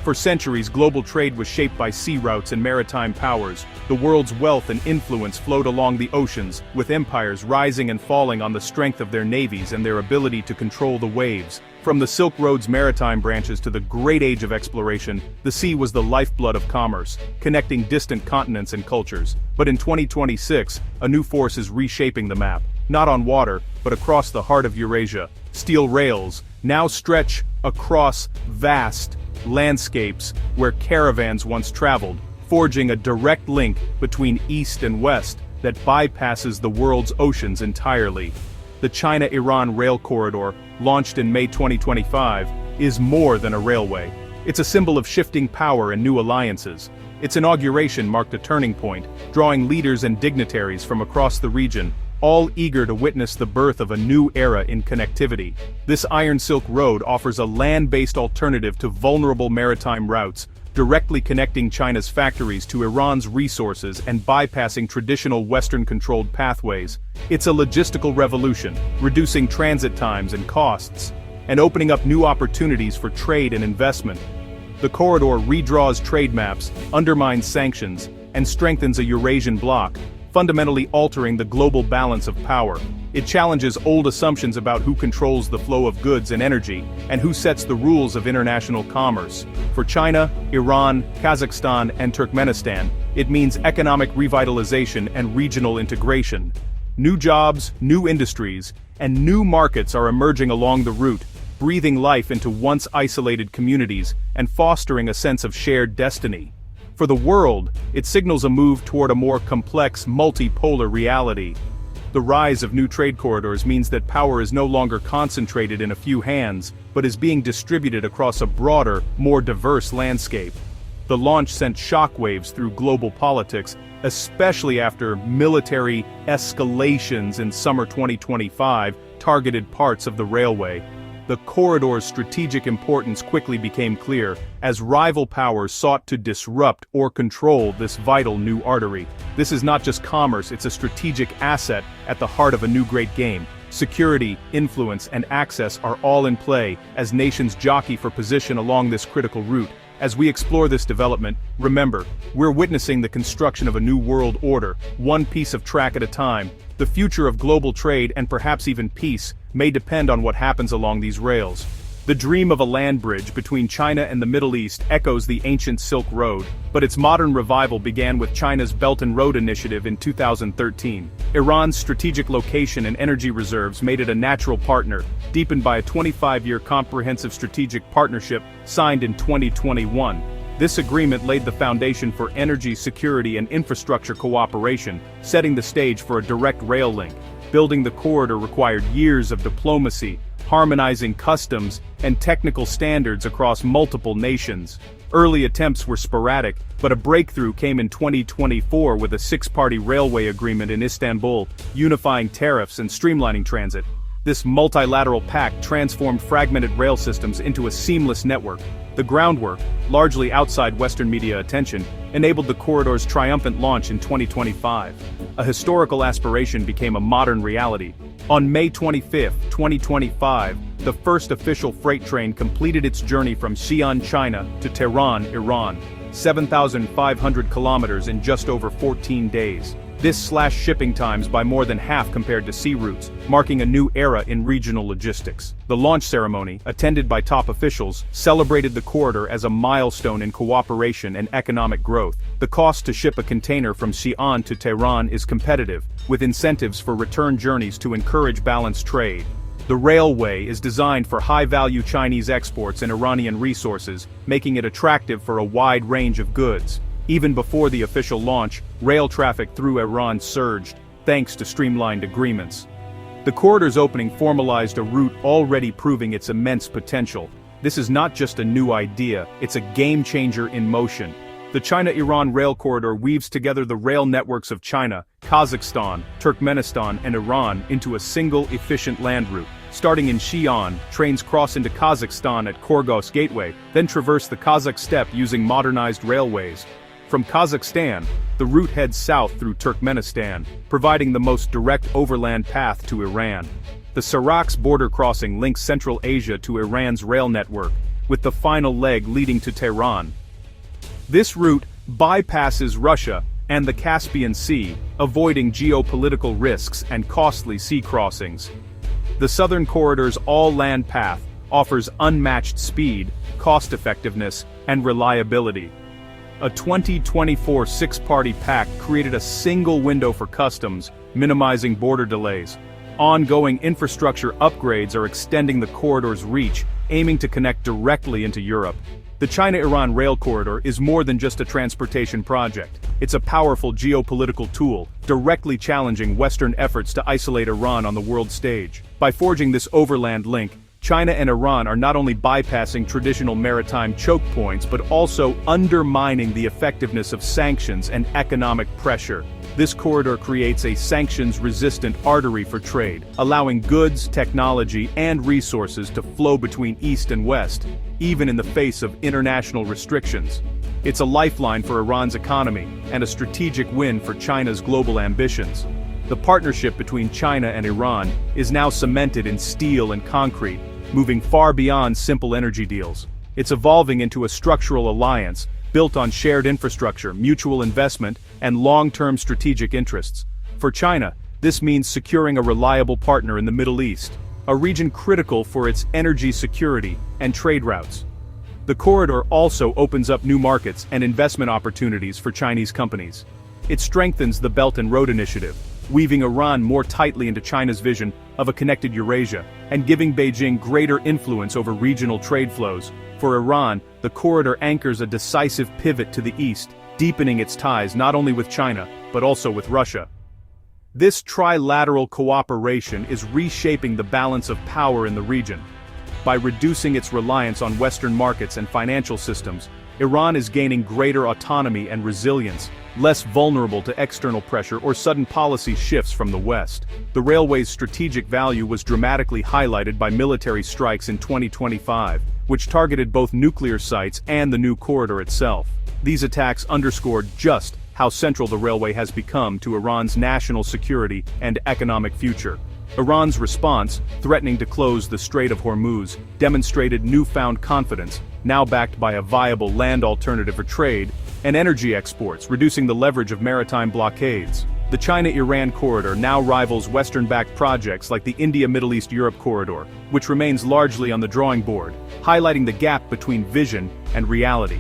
For centuries, global trade was shaped by sea routes and maritime powers. The world's wealth and influence flowed along the oceans, with empires rising and falling on the strength of their navies and their ability to control the waves. From the Silk Road's maritime branches to the Great Age of exploration, the sea was the lifeblood of commerce, connecting distant continents and cultures. But in 2026, a new force is reshaping the map, not on water, but across the heart of Eurasia. Steel rails now stretch across vast landscapes where caravans once traveled, forging a direct link between east and west that bypasses the world's oceans entirely. The China-Iran Rail Corridor, launched in May 2025, is more than a railway. It's a symbol of shifting power and new alliances. Its inauguration marked a turning point, drawing leaders and dignitaries from across the region, all eager to witness the birth of a new era in connectivity. This Iron Silk Road offers a land-based alternative to vulnerable maritime routes, directly connecting China's factories to Iran's resources and bypassing traditional Western-controlled pathways. It's a logistical revolution, reducing transit times and costs, and opening up new opportunities for trade and investment. The corridor redraws trade maps, undermines sanctions, and strengthens a Eurasian bloc, fundamentally altering the global balance of power. It challenges old assumptions about who controls the flow of goods and energy, and who sets the rules of international commerce. For China, Iran, Kazakhstan, and Turkmenistan, it means economic revitalization and regional integration. New jobs, new industries, and new markets are emerging along the route, breathing life into once isolated communities and fostering a sense of shared destiny. For the world, it signals a move toward a more complex, multipolar reality. The rise of new trade corridors means that power is no longer concentrated in a few hands, but is being distributed across a broader, more diverse landscape. The launch sent shockwaves through global politics, especially after military escalations in summer 2025 targeted parts of the railway. The corridor's strategic importance quickly became clear, as rival powers sought to disrupt or control this vital new artery. This is not just commerce, it's a strategic asset at the heart of a new great game. Security, influence, and access are all in play as nations jockey for position along this critical route. As we explore this development, remember, we're witnessing the construction of a new world order, one piece of track at a time. The future of global trade and perhaps even peace may depend on what happens along these rails. The dream of a land bridge between China and the Middle East echoes the ancient Silk Road, but its modern revival began with China's Belt and Road Initiative in 2013. Iran's strategic location and energy reserves made it a natural partner, deepened by a 25-year comprehensive strategic partnership signed in 2021. This agreement laid the foundation for energy security and infrastructure cooperation, setting the stage for a direct rail link. Building the corridor required years of diplomacy, harmonizing customs and technical standards across multiple nations. Early attempts were sporadic, but a breakthrough came in 2024 with a six-party railway agreement in Istanbul, unifying tariffs and streamlining transit. This multilateral pact transformed fragmented rail systems into a seamless network. The groundwork, largely outside Western media attention, enabled the corridor's triumphant launch in 2025. A historical aspiration became a modern reality. On May 25, 2025, the first official freight train completed its journey from Xi'an, China, to Tehran, Iran, 7,500 kilometers in just over 14 days. This slashed shipping times by more than half compared to sea routes, marking a new era in regional logistics. The launch ceremony, attended by top officials, celebrated the corridor as a milestone in cooperation and economic growth. The cost to ship a container from Xi'an to Tehran is competitive, with incentives for return journeys to encourage balanced trade. The railway is designed for high-value Chinese exports and Iranian resources, making it attractive for a wide range of goods. Even before the official launch, rail traffic through Iran surged, thanks to streamlined agreements. The corridor's opening formalized a route already proving its immense potential. This is not just a new idea, it's a game-changer in motion. The China-Iran rail corridor weaves together the rail networks of China, Kazakhstan, Turkmenistan, and Iran into a single efficient land route. Starting in Xi'an, trains cross into Kazakhstan at Korgos Gateway, then traverse the Kazakh steppe using modernized railways. From Kazakhstan, the route heads south through Turkmenistan, providing the most direct overland path to Iran. The Sarax border crossing links Central Asia to Iran's rail network, with the final leg leading to Tehran. This route bypasses Russia and the Caspian Sea, avoiding geopolitical risks and costly sea crossings. The Southern Corridor's all-land path offers unmatched speed, cost-effectiveness, and reliability. A 2024 six-party pact created a single window for customs, minimizing border delays. Ongoing infrastructure upgrades are extending the corridor's reach, aiming to connect directly into Europe. The China-Iran rail corridor is more than just a transportation project. It's a powerful geopolitical tool, directly challenging Western efforts to isolate Iran on the world stage. By forging this overland link, China and Iran are not only bypassing traditional maritime choke points but also undermining the effectiveness of sanctions and economic pressure. This corridor creates a sanctions-resistant artery for trade, allowing goods, technology, and resources to flow between East and West, even in the face of international restrictions. It's a lifeline for Iran's economy and a strategic win for China's global ambitions. The partnership between China and Iran is now cemented in steel and concrete, moving far beyond simple energy deals. It's evolving into a structural alliance, built on shared infrastructure, mutual investment, and long-term strategic interests. For China, this means securing a reliable partner in the Middle East, a region critical for its energy security and trade routes. The corridor also opens up new markets and investment opportunities for Chinese companies. It strengthens the Belt and Road Initiative, weaving Iran more tightly into China's vision of a connected Eurasia, and giving Beijing greater influence over regional trade flows. For Iran, the corridor anchors a decisive pivot to the east, deepening its ties not only with China, but also with Russia. This trilateral cooperation is reshaping the balance of power in the region. By reducing its reliance on Western markets and financial systems, Iran is gaining greater autonomy and resilience, less vulnerable to external pressure or sudden policy shifts from the West. The railway's strategic value was dramatically highlighted by military strikes in 2025, which targeted both nuclear sites and the new corridor itself. These attacks underscored just how central the railway has become to Iran's national security and economic future. Iran's response, threatening to close the Strait of Hormuz, demonstrated newfound confidence, now backed by a viable land alternative for trade and energy exports, reducing the leverage of maritime blockades. The China-Iran corridor now rivals Western-backed projects like the India-Middle East-Europe corridor, which remains largely on the drawing board, highlighting the gap between vision and reality.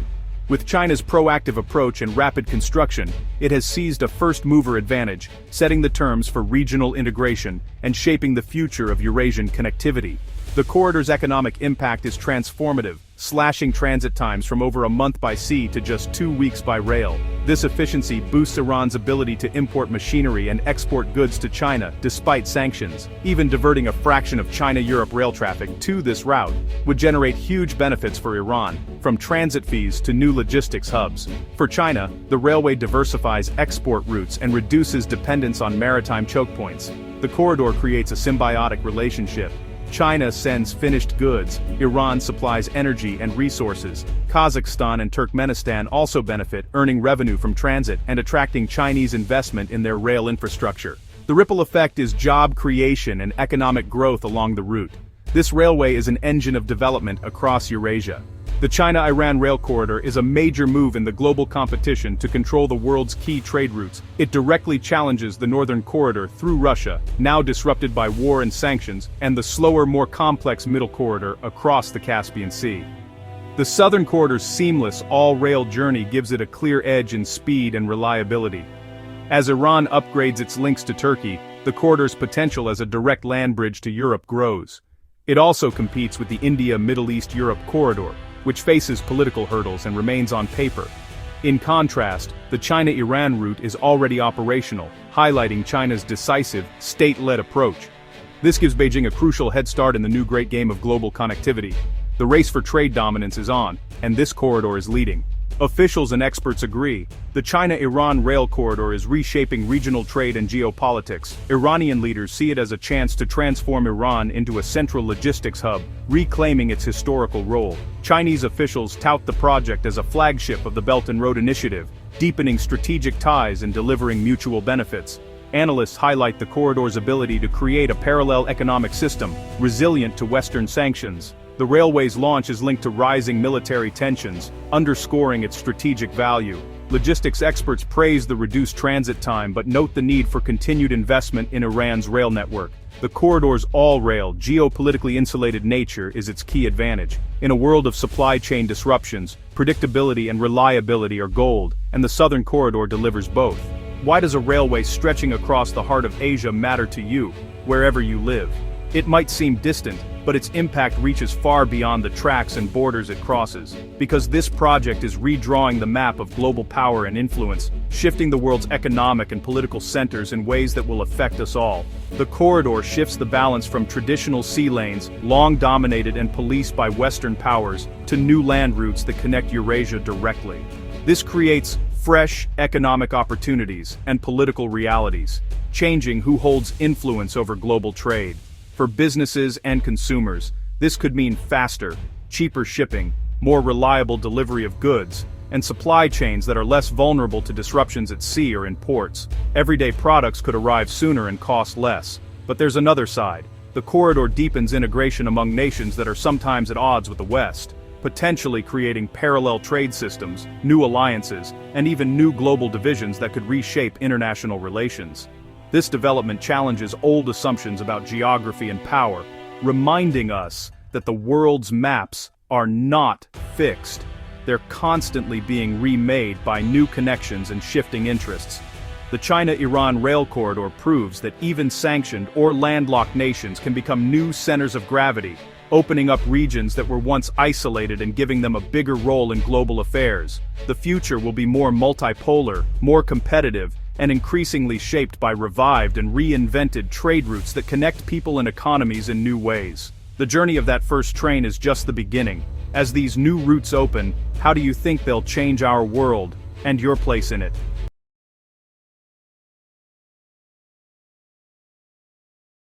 With China's proactive approach and rapid construction, it has seized a first-mover advantage, setting the terms for regional integration and shaping the future of Eurasian connectivity. The corridor's economic impact is transformative, slashing transit times from over a month by sea to just 2 weeks by rail. This efficiency boosts Iran's ability to import machinery and export goods to China despite sanctions. Even diverting a fraction of China-Europe rail traffic to this route would generate huge benefits for Iran, from transit fees to new logistics hubs. For China, the railway diversifies export routes and reduces dependence on maritime choke points. The corridor creates a symbiotic relationship. China sends finished goods, Iran supplies energy and resources. Kazakhstan and Turkmenistan also benefit, earning revenue from transit and attracting Chinese investment in their rail infrastructure. The ripple effect is job creation and economic growth along the route. This railway is an engine of development across Eurasia. The China-Iran rail corridor is a major move in the global competition to control the world's key trade routes. It directly challenges the northern corridor through Russia, now disrupted by war and sanctions, and the slower, more complex middle corridor across the Caspian Sea. The southern corridor's seamless, all-rail journey gives it a clear edge in speed and reliability. As Iran upgrades its links to Turkey, the corridor's potential as a direct land bridge to Europe grows. It also competes with the India-Middle East-Europe corridor, which faces political hurdles and remains on paper. In contrast, the China-Iran route is already operational, highlighting China's decisive, state-led approach. This gives Beijing a crucial head start in the new great game of global connectivity. The race for trade dominance is on, and this corridor is leading. Officials and experts agree, the China-Iran rail corridor is reshaping regional trade and geopolitics. Iranian leaders see it as a chance to transform Iran into a central logistics hub, reclaiming its historical role. Chinese officials tout the project as a flagship of the Belt and Road Initiative, deepening strategic ties and delivering mutual benefits. Analysts highlight the corridor's ability to create a parallel economic system, resilient to Western sanctions. The railway's launch is linked to rising military tensions, underscoring its strategic value. Logistics experts praise the reduced transit time but note the need for continued investment in Iran's rail network. The corridor's all-rail, geopolitically insulated nature is its key advantage. In a world of supply chain disruptions, predictability and reliability are gold, and the southern corridor delivers both. Why does a railway stretching across the heart of Asia matter to you, wherever you live? It might seem distant, but its impact reaches far beyond the tracks and borders it crosses. Because this project is redrawing the map of global power and influence, shifting the world's economic and political centers in ways that will affect us all. The corridor shifts the balance from traditional sea lanes, long dominated and policed by Western powers, to new land routes that connect Eurasia directly. This creates fresh economic opportunities and political realities, changing who holds influence over global trade. For businesses and consumers, this could mean faster, cheaper shipping, more reliable delivery of goods, and supply chains that are less vulnerable to disruptions at sea or in ports. Everyday products could arrive sooner and cost less. But there's another side. The corridor deepens integration among nations that are sometimes at odds with the West, potentially creating parallel trade systems, new alliances, and even new global divisions that could reshape international relations. This development challenges old assumptions about geography and power, reminding us that the world's maps are not fixed. They're constantly being remade by new connections and shifting interests. The China-Iran rail corridor proves that even sanctioned or landlocked nations can become new centers of gravity, opening up regions that were once isolated and giving them a bigger role in global affairs. The future will be more multipolar, more competitive, and increasingly shaped by revived and reinvented trade routes that connect people and economies in new ways. The journey of that first train is just the beginning. As these new routes open, how do you think they'll change our world and your place in it?